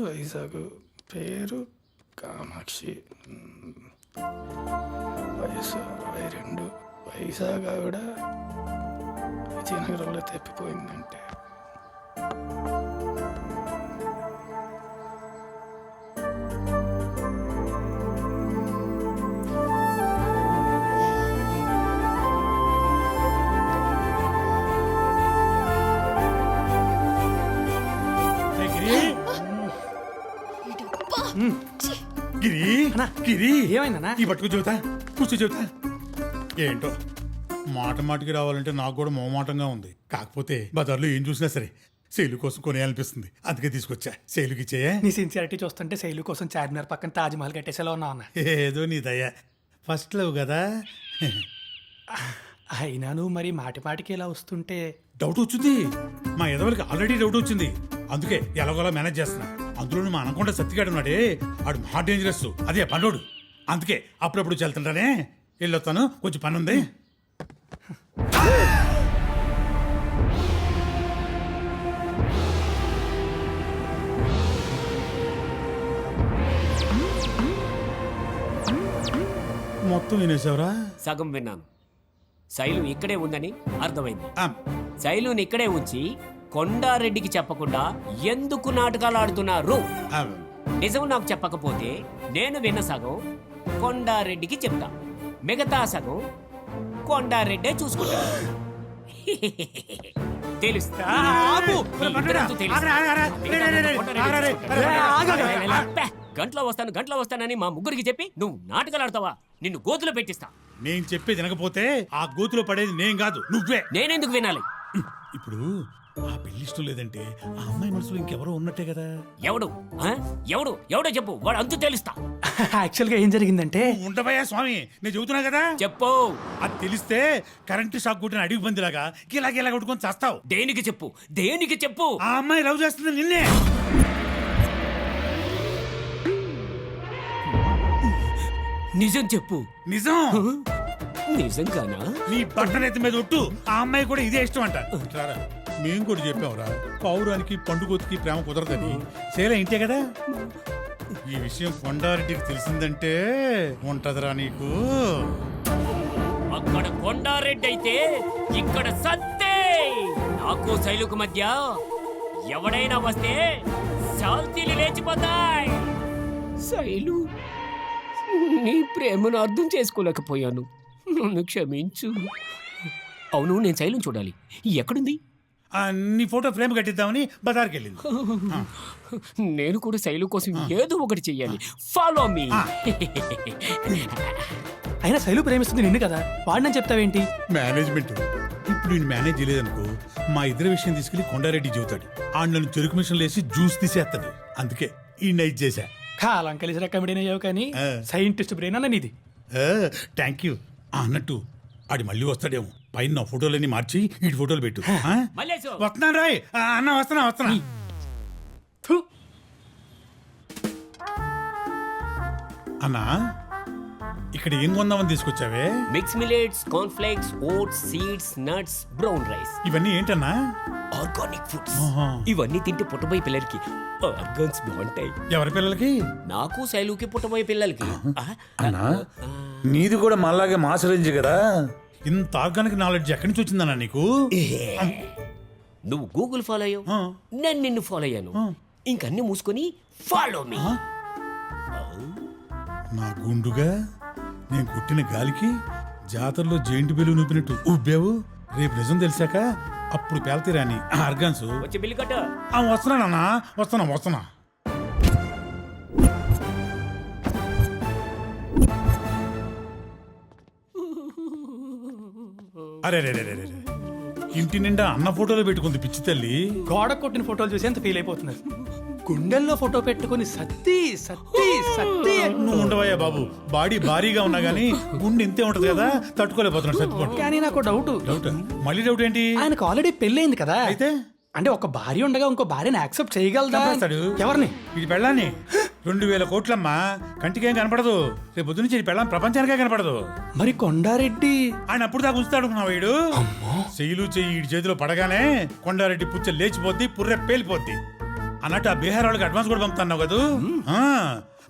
వైజాగ్, పేరు కామాక్షి, వయసు 22, వైజాగ్ ఆవిడ విజయనగరంలో తప్పిపోయిందంటే గిరి గిరి ఏమైందన్నా? ఈ పట్టుకు చెబుతా కూర్చో చెబుతా. ఏంటో మాట మాటికి రావాలంటే నాకు కూడా మొహమాటంగా ఉంది. కాకపోతే బజార్లో ఏం చూసినా సరే శైలు కోసం కొనేయాలనిపిస్తుంది. అందుకే తీసుకొచ్చా. శైలుకి ఇచ్చేయే. నీ సిన్సియారిటీ చూస్తుంటే శైలు కోసం చార్మినార్ పక్కన తాజ్మహల్ కట్టేసేలా ఉన్నావు అన్న. ఏదో నీ దయ. ఫస్ట్ లవ్ కదా. అయినా నువ్వు మరి మాటి మాటికి ఇలా వస్తుంటే డౌట్ వచ్చింది. మా ఎదవలకి ఆల్రెడీ డౌట్ వచ్చింది. అందుకే ఎలాగోలా మేనేజ్ చేస్తున్నా. అందులో మా అనకుండా సత్తిగాడు ఉన్నాడే, ఆడు మహా డేంజరస్. అదే పనుడు. అందుకే అప్పుడప్పుడు వెళ్తుంటానే. వెళ్ళొస్తాను, కొంచెం పని ఉంది. మొత్తం వినేసావురా? సగం విన్నాను. శైలు ఇక్కడే ఉందని అర్థమైంది. ఆ, శైలుని ఇక్కడే ఉంచి కొండారెడ్డికి చెప్పకుండా ఎందుకు నాటకాలు ఆడుతున్నారు? ఆ, నిజం నాకు చెప్పకపోతే నేను విన్న సగం కొండారెడ్డికి చెప్తా, మిగతా సగం కొండారెడ్డే చూసుకుంటా. తెలుస్తా. గంటలో వస్తానని మా ముగ్గురికి చెప్పి నువ్వు నాటకాలు ఆడతావా? నిన్ను గోతులో పెట్టిస్తా. నేను చెప్పేది వినకపోతే ఆ గోతులో పడేది నేను కాదు, నువ్వే. నేనెందుకు వినాలి? ఇప్పుడు ఆ పెళ్లి ఇష్టం లేదంటే ఆ అమ్మాయి మనసులో ఇంకెవరో ఉన్నట్టే కదా. ఎవడు ఆ? ఎవడు ఎవడో చెప్పు, వాడు అంతు తెలుస్తా. యాక్చువల్గా ఏం జరిగిందంటే, ఉండవయ్యా స్వామి, నేను చెబుతున్నా కదా. చెప్పు. అది తెలిస్తే కరెంటు షాక్ కొట్టిన అడిగి పందిలాగా గిలా కొట్టుకొని చస్తావు. దేనికి చెప్పు, దేనికి చెప్పు. ఆ అమ్మాయి లవ్ చేస్తుంది నిన్నే. నిజం చెప్పు. నిజం. నిజంగానా? నీ బట్టనెత్తి మీద ఒట్టు. ఆ అమ్మాయి కూడా ఇదే ఇష్టం అంట. రారా, మేము కూడా చెప్పావురా, పౌరానికి పండుగోతికి ప్రేమ కుదరదని. శైల ఇంతే కదా. ఈ విషయం కొండారెడ్డికి తెలిసిందంటే ఉంటదిరా నీకు. అక్కడ కొండారెడ్డి అయితే ఇక్కడ సత్తే. నాకు శైలుకు మధ్య ఎవడైనా వస్తే శాంతిని లేచిపోతాయి. శైలు, నీ ప్రేమను అర్థం చేసుకోలేకపోయాను, నన్ను క్షమించు. అవును, నేను శైలుని చూడాలి. ఎక్కడుంది? నీ ఫోటో ఫ్రేమ్ కట్టిద్దామని బజార్కి వెళ్ళింది. నేను కూడా శైలు కోసం ఏదో ఒకటి చెయ్యాలి. Follow me. అయినా శైలు ప్రేమిస్తుంది నిన్ను కదా, వాడినని చెప్తావేంటి? మేనేజ్మెంట్ ఇప్పుడు నేను మేనేజ్ చేయలేదనుకో, మా ఇద్దరి విషయం తీసుకెళ్లి కొండారెడ్డి చెబుతాడు. ఆ నన్ను చెరుకు మిషన్ లేసి జ్యూస్ తీసేస్తాడు. అందుకే ఈ నైట్ చేశా. కాలం కలిసి కమిడీని అయ్యావు కానీ సైంటిస్ట్ బ్రెయిన్ అన్న నీది. Thank you. అన్నట్టు ఆడి మళ్ళీ వస్తాడేమో. పైన నా ఫోటోలన్నీ మార్చి ఈ ఫోటోలు పెట్టు. వస్తున్నాను రాయ్. అన్న వస్తున్నా. అన్నా, ఇక్కడ ఏం కొందామని తీసుకొచ్చావే? Mix millets, corn flakes, oats, seeds, nuts, brown rice. ఇవన్నీ ఏంటన్నా? Organic foods. ఇవన్నీ తింటే పుట్టబోయే పిల్లలకి ఆర్గాన్స్ బాగుంటాయి. ఎవరి పిల్లలకి? నాకు శైలుకి పుట్టబోయే పిల్లలకి. అన్నా, నీది కూడా మళ్ళాగే మాస్ రేంజ్ కదా. ఇంత ఆర్గానిక్ నాలెడ్జ్ ఎక్కడి నుంచి వచ్చిందన్నా నీకు? నువ్వు గూగుల్ ఫాలో అయ్యావు, నేను నిన్ను ఫాలో అయ్యాను. ఇంకన్నీ మూసుకొని ఫాలో మీ. నా గుండుగా నేను కొట్టిన గాలికి జాతరలో జైంట్ బెలు నూపినట్టు ఉబ్బేవు. రేపు నిజం తెలిసాక అప్పుడు పేల్తీరాని ఆర్గాన్స్. వచ్చి బిల్లు కట్ట. వస్తున్నానన్నా, వస్తున్నా. అరే ఇంటి నిండా అన్న ఫోటోలు పెట్టుకుంది పిచ్చి తల్లి. గోడ కొట్టిన ఫోటోలు చూసి ఎంత ఫీల్ అయిపోతున్నారు. గుండెల్లో ఫోటో పెట్టుకుని సత్తి. నువ్వు ఉండవయ్యా బాబు. బాడీ భారీగా ఉన్నా గానీ గుండె ఇంతే ఉంటది కదా, తట్టుకోలేకపోతున్నాడు సత్తిపోటు. కానీ నాకు డౌట్. మళ్ళీ డౌట్ ఏంటి? ఆయనకు ఆల్రెడీ పెళ్ళైంది కదా. అయితే అంటే ఒక భార్య ఉండగా ఇంకో భార్యని యాక్సెప్ట్ చేయగలదా? ఎవరిని? ఇది పెళ్ళాన్ని 2000 కోట్లమ్మా, కంటికేం కనపడదు. రేపు పొద్దు నుంచి పెళ్ళాం ప్రపంచానికే కనపడదు. మరి కొండారెడ్డి ఆయన అప్పుడు దాకా ఉంచుతాడు వీడు. చెయ్యిలు చెయ్యి ఈ చేతిలో పడగానే కొండారెడ్డి పుచ్చ లేచిపోద్ది, పుర్రె పేలిపోద్ది. అన్నట్టు ఆ బీహార్ వాళ్ళకి అడ్వాన్స్ కూడా పంపుతున్నావు కదా